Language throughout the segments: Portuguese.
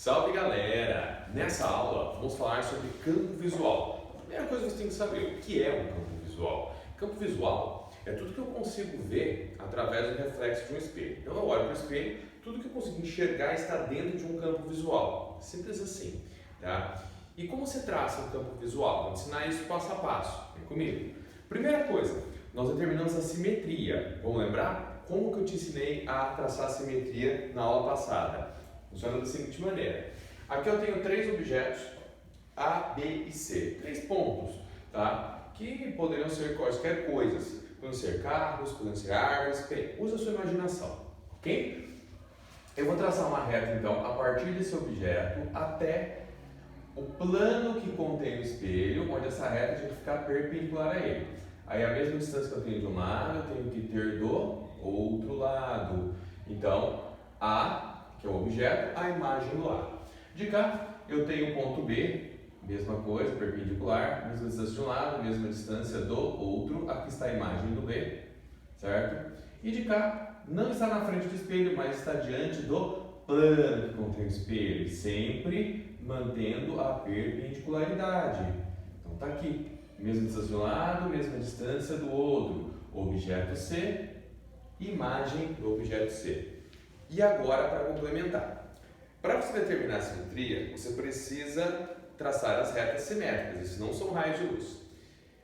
Salve galera! Nessa aula vamos falar sobre campo visual. A primeira coisa que você tem que saber, o que é um campo visual? Campo visual é tudo que eu consigo ver através do reflexo de um espelho. Então eu olho para o espelho, tudo que eu consigo enxergar está dentro de um campo visual. Simples assim, tá? E como você traça um campo visual? Vou ensinar isso passo a passo. Vem comigo. Primeira coisa, nós determinamos a simetria. Vamos lembrar? Como que eu te ensinei a traçar a simetria na aula passada? Funciona da seguinte maneira. Aqui eu tenho três objetos, A, B e C. Três pontos, tá? Que poderiam ser quaisquer coisas. Podem ser carros, podem ser árvores. Bem, usa a sua imaginação, ok? Eu vou traçar uma reta, então, a partir desse objeto até o plano que contém o espelho, onde essa reta tem que ficar perpendicular a ele. Aí, a mesma distância que eu tenho de um lado, eu tenho que ter do outro lado. Então, A, que é o objeto, a imagem do A. De cá, eu tenho o ponto B, mesma coisa, perpendicular, mesma distância de um lado, mesma distância do outro. Aqui está a imagem do B, certo? E de cá, não está na frente do espelho, mas está diante do plano que contém o espelho, sempre mantendo a perpendicularidade. Então está aqui, mesma distância de um lado, mesma distância do outro. Objeto C, imagem do objeto C. E agora, para complementar, para você determinar a simetria, você precisa traçar as retas simétricas, isso não são raios de luz.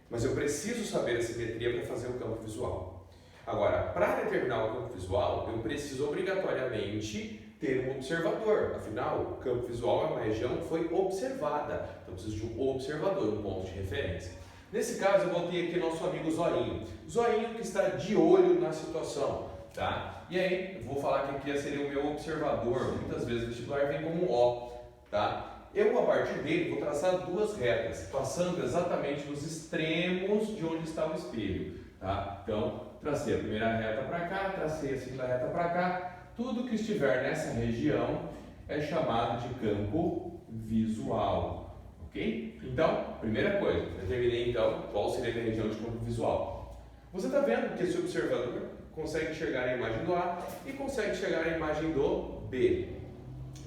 Mas eu preciso saber a simetria para fazer o campo visual. Agora, para determinar o campo visual, eu preciso obrigatoriamente ter um observador. Afinal, o campo visual é uma região que foi observada, então eu preciso de um observador, um ponto de referência. Nesse caso, eu botei aqui nosso amigo Zoinho. Zoinho que está de olho na situação, tá? E aí, eu vou falar que aqui seria o meu observador, muitas vezes o vestibular vem como um O, tá? Eu, a partir dele, vou traçar duas retas, passando exatamente nos extremos de onde está o espelho, tá? Então, tracei a primeira reta para cá, tracei a segunda reta para cá, tudo que estiver nessa região é chamado de campo visual, ok? Então, primeira coisa, determinei então qual seria a minha região de campo visual. Você está vendo que esse observador consegue enxergar a imagem do A e consegue enxergar a imagem do B,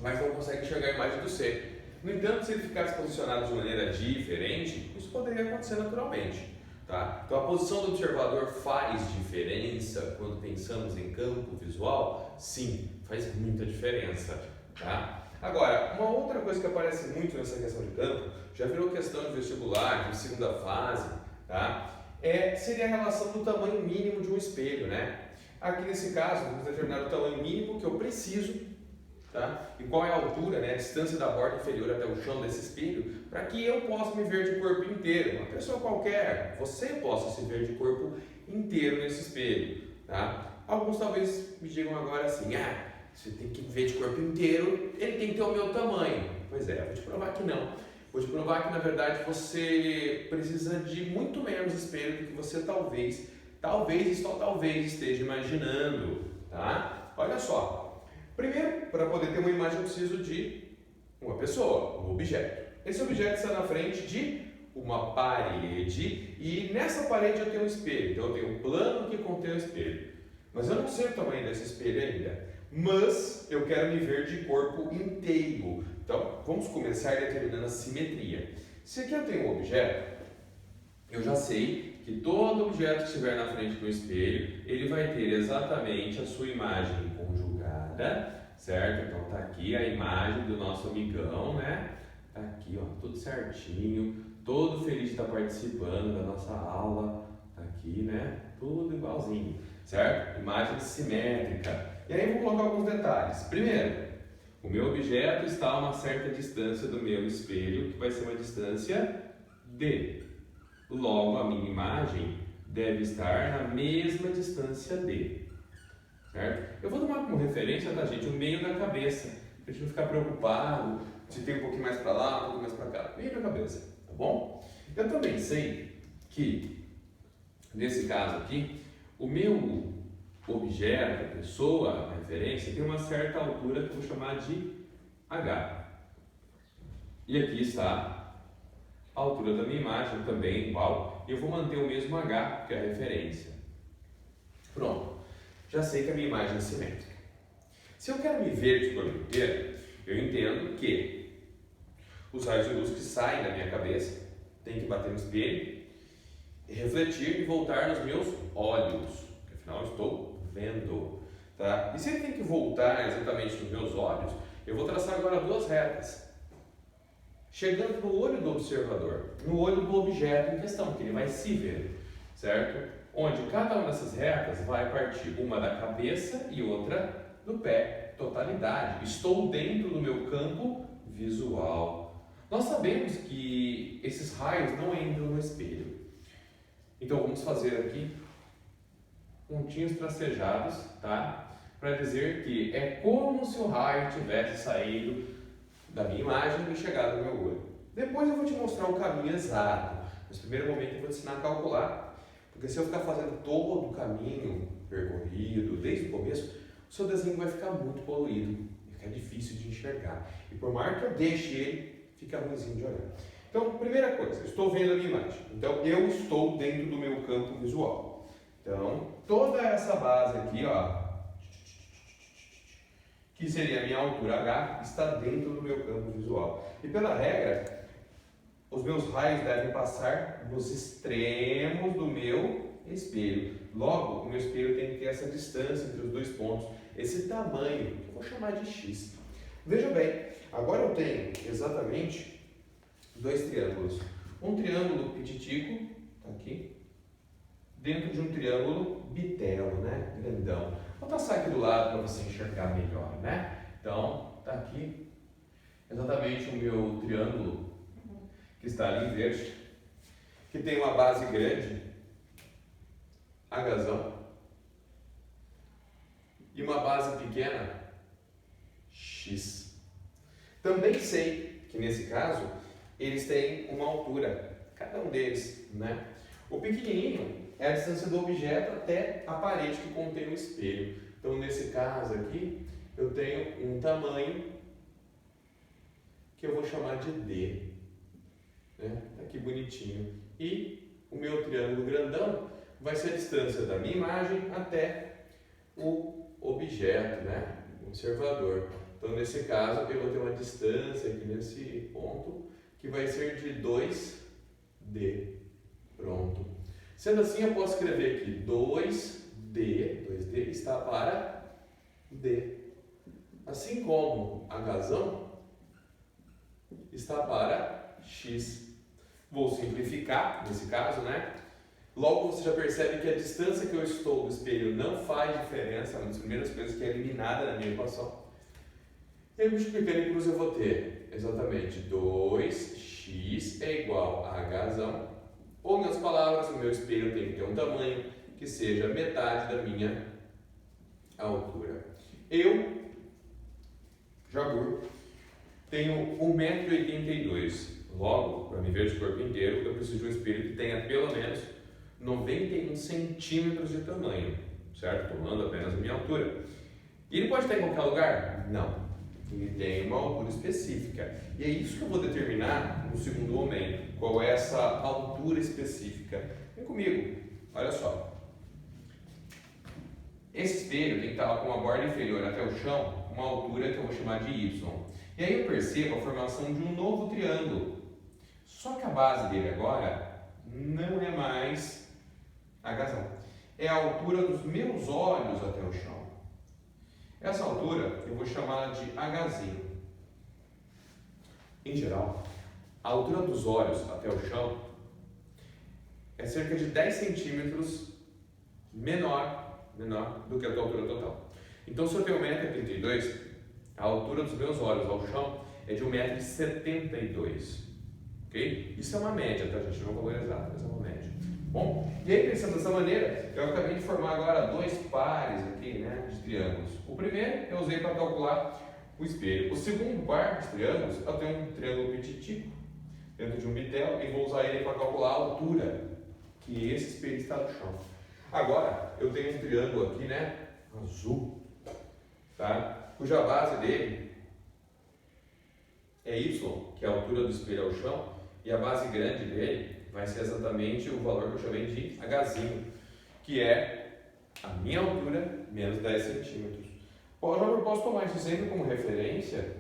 mas não consegue enxergar a imagem do C. No entanto, se ele ficasse posicionado de maneira diferente, isso poderia acontecer naturalmente, tá? Então, a posição do observador faz diferença quando pensamos em campo visual? Sim, faz muita diferença, tá? Agora, uma outra coisa que aparece muito nessa questão de campo, já virou questão de vestibular, de segunda fase, tá? Seria a relação do tamanho mínimo de um espelho, né? Aqui nesse caso, vamos determinar o tamanho mínimo que eu preciso, tá? E qual é a altura, né? A distância da borda inferior até o chão desse espelho, para que eu possa me ver de corpo inteiro. Uma pessoa qualquer, você possa se ver de corpo inteiro nesse espelho, tá? Alguns talvez me digam agora assim, você tem que me ver de corpo inteiro, ele tem que ter o meu tamanho. Pois é, eu vou te provar que não. Vou te provar que, na verdade, você precisa de muito menos espelho do que você talvez e só talvez esteja imaginando, tá? Olha só. Primeiro, para poder ter uma imagem, eu preciso de uma pessoa, um objeto. Esse objeto está na frente de uma parede e nessa parede eu tenho um espelho. Então, eu tenho um plano que contém o espelho. Mas eu não sei o tamanho desse espelho ainda. Mas eu quero me ver de corpo inteiro. Então, vamos começar determinando a simetria. Se aqui eu tenho um objeto, eu já sei que todo objeto que estiver na frente do espelho, ele vai ter exatamente a sua imagem conjugada, certo? Então, tá aqui a imagem do nosso amigão, né? Tá aqui, ó, tudo certinho, todo feliz de estar participando da nossa aula, tá aqui, né? Tudo igualzinho, certo? Imagem simétrica. E aí, vou colocar alguns detalhes. Primeiro, o meu objeto está a uma certa distância do meu espelho, que vai ser uma distância D. Logo, a minha imagem deve estar na mesma distância D. Certo? Eu vou tomar como referência, tá, gente, o meio da cabeça, para a gente não ficar preocupado se tem um pouquinho mais para lá, um pouquinho mais para cá. Meio da cabeça, tá bom? Eu também sei que, nesse caso aqui, o meu objeto, a pessoa, a referência, tem uma certa altura que eu vou chamar de H. E aqui está a altura da minha imagem também igual, e eu vou manter o mesmo H, que é a referência. Pronto. Já sei que a minha imagem é simétrica. Se eu quero me ver de corpo inteiro, Eu entendo que os raios de luz que saem da minha cabeça têm que bater no espelho, refletir e voltar nos meus olhos, porque afinal eu estou vendo, tá? E se ele tem que voltar exatamente nos meus olhos, eu vou traçar agora duas retas, chegando no olho do observador, no olho do objeto em questão, que ele vai se ver, certo? Onde cada uma dessas retas vai partir uma da cabeça e outra do pé, totalidade. Estou dentro do meu campo visual. Nós sabemos que esses raios não entram no espelho. Então vamos fazer aqui pontinhos tracejados, tá? Para dizer que é como se o raio tivesse saído da minha imagem e chegado no meu olho. Depois eu vou te mostrar o caminho exato. Mas no primeiro momento eu vou te ensinar a calcular. Porque se eu ficar fazendo todo o caminho percorrido desde o começo, o seu desenho vai ficar muito poluído, fica difícil de enxergar. E por mais que eu deixe ele, fica ruimzinho de olhar. Então, primeira coisa, estou vendo a minha imagem. Então, eu estou dentro do meu campo visual. Então, toda essa base aqui, ó, que seria a minha altura H, está dentro do meu campo visual. E pela regra, os meus raios devem passar nos extremos do meu espelho. Logo, o meu espelho tem que ter essa distância entre os dois pontos, esse tamanho, que eu vou chamar de X. Veja bem, agora eu tenho exatamente dois triângulos. Um triângulo pititico, tá aqui, dentro de um triângulo bitelo, né? Grandão. Vou traçar aqui do lado para você enxergar melhor, né? Então, tá aqui exatamente o meu triângulo que está ali em verde, que tem uma base grande, Hzão, e uma base pequena, X. Também sei que nesse caso eles têm uma altura, cada um deles, né? O pequenininho é a distância do objeto até a parede que contém o espelho. Então nesse caso aqui eu tenho um tamanho que eu vou chamar de D. Tá aqui bonitinho. E o meu triângulo grandão vai ser a distância da minha imagem até o objeto, né? O observador. Então, nesse caso, eu vou ter uma distância aqui nesse ponto que vai ser de 2D. Pronto. Sendo assim, eu posso escrever aqui 2D está para D. Assim como Hzão está para X. Vou simplificar nesse caso, né? Logo você já percebe que a distância que eu estou do espelho não faz diferença, é uma das primeiras coisas que é eliminada na minha equação. E aí, multiplicando em cruz, eu vou ter exatamente 2x é igual a Hzão. Ou, em outras palavras, o meu espelho tem que ter um tamanho que seja metade da minha altura. Eu, Jabur, tenho 1,82 m. Logo, para me ver de corpo inteiro, eu preciso de um espelho que tenha pelo menos 91 centímetros de tamanho, certo? Tomando apenas a minha altura. E ele pode estar em qualquer lugar? Não. Ele tem uma altura específica. E é isso que eu vou determinar no segundo momento. Qual é essa altura específica? Vem comigo, olha só. Esse espelho tem que estar com a borda inferior até o chão, uma altura que eu vou chamar de Y. E aí eu percebo a formação de um novo triângulo. Só que a base dele agora não é mais Hzão. É a altura dos meus olhos até o chão. Essa altura eu vou chamar de Hzinho. Em geral, a altura dos olhos até o chão é cerca de 10 centímetros menor do que a tua altura total. Então, se eu tenho 1,82 m, a altura dos meus olhos ao chão é de 1,72 m. Ok? Isso é uma média, tá, gente? Não é um valor exato, mas é uma média. Bom, e aí, pensando dessa maneira, eu acabei de formar agora dois pares aqui, né, de triângulos. O primeiro eu usei para calcular o espelho. O segundo par de triângulos, eu tenho um triângulo pititico dentro de um bitelo e vou usar ele para calcular a altura que esse espelho está no chão. Agora, eu tenho um triângulo aqui, né, azul, tá, cuja base dele é Y, que é a altura do espelho ao chão, e a base grande dele vai ser exatamente o valor que eu chamei de Hzinho, que é a minha altura menos 10 centímetros. Bom, eu posso tomar esse exemplo como referência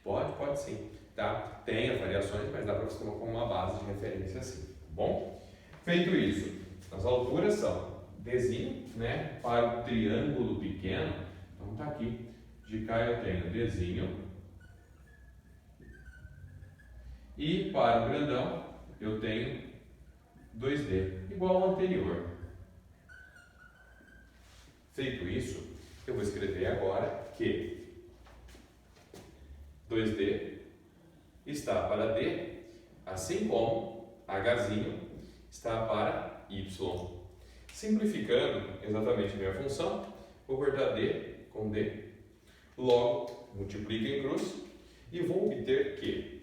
Pode sim, tá? Tem as variações, mas dá para você tomar como uma base de referência assim, tá bom? Feito isso, as alturas são Dzinho, né? Para o triângulo pequeno, então tá aqui. De cá eu tenho Dzinho. E para o grandão eu tenho 2D, igual ao anterior. Feito isso, eu vou escrever agora que 2D está para D, assim como Hzinho está para Y. Simplificando exatamente a minha função, vou cortar D com D, logo multiplico em cruz e vou obter que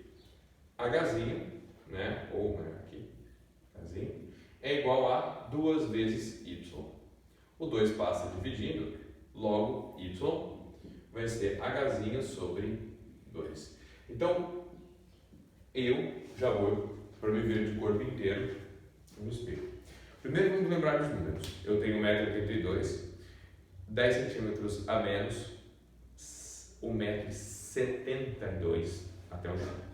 Hzinho, né, ou aqui, Hzinho, é igual a 2 vezes Y. O 2 passa dividindo, logo Y vai ser Hzinho sobre 2. Então, eu já vou para me ver de corpo inteiro no espelho. Primeiro vamos lembrar dos números. Eu tenho 1,82 m, 10 centímetros a menos, 1,72 m até o chão.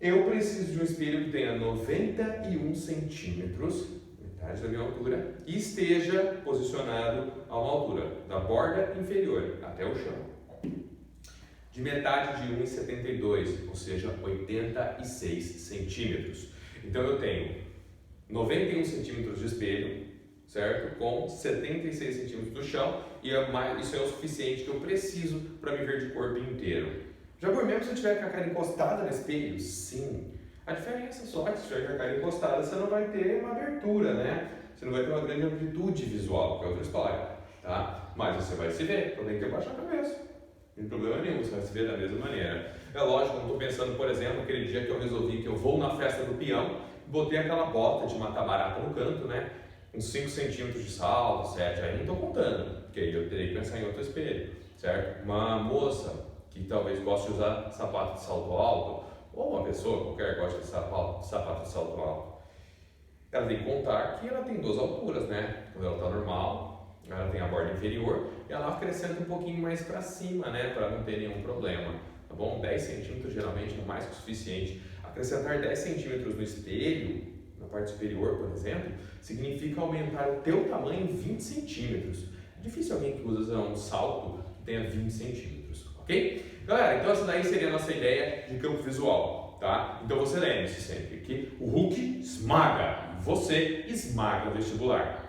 Eu preciso de um espelho que tenha 91 centímetros, metade da minha altura, e esteja posicionado a uma altura da borda inferior até o chão, de metade de 1,72, ou seja, 86 centímetros. Então eu tenho 91 centímetros de espelho, certo? Com 76 centímetros do chão, e isso é o suficiente que eu preciso para me ver de corpo inteiro. Já por mesmo se eu tiver com a cara encostada no espelho? Sim. A diferença só é que se tiver com a cara encostada, você não vai ter uma abertura, né? Você não vai ter uma grande amplitude visual, que é outra história, tá? Mas você vai se ver, então tem que abaixar a cabeça. Não tem problema nenhum, você vai se ver da mesma maneira. É lógico, eu não estou pensando, por exemplo, aquele dia que eu resolvi que eu vou na festa do peão, botei aquela bota de matar barata no canto, né? Uns 5 centímetros de salto, 7, aí não estou contando, porque aí eu terei que pensar em outro espelho, certo? Uma moça que talvez goste de usar sapato de salto alto, ou uma pessoa qualquer gosta de sapato de salto alto, ela tem que contar que ela tem 2 alturas, né? Quando ela está normal, ela tem a borda inferior e ela acrescenta um pouquinho mais para cima, né? Para não ter nenhum problema, tá bom? 10 centímetros geralmente é mais que o suficiente. Acrescentar 10 centímetros no espelho, na parte superior, por exemplo, significa aumentar o teu tamanho em 20 centímetros. É difícil alguém que usa um salto que tenha 20 centímetros, ok? Galera, então essa daí seria a nossa ideia de campo visual, tá? Então você lembre-se sempre que o Hulk esmaga e você esmaga o vestibular.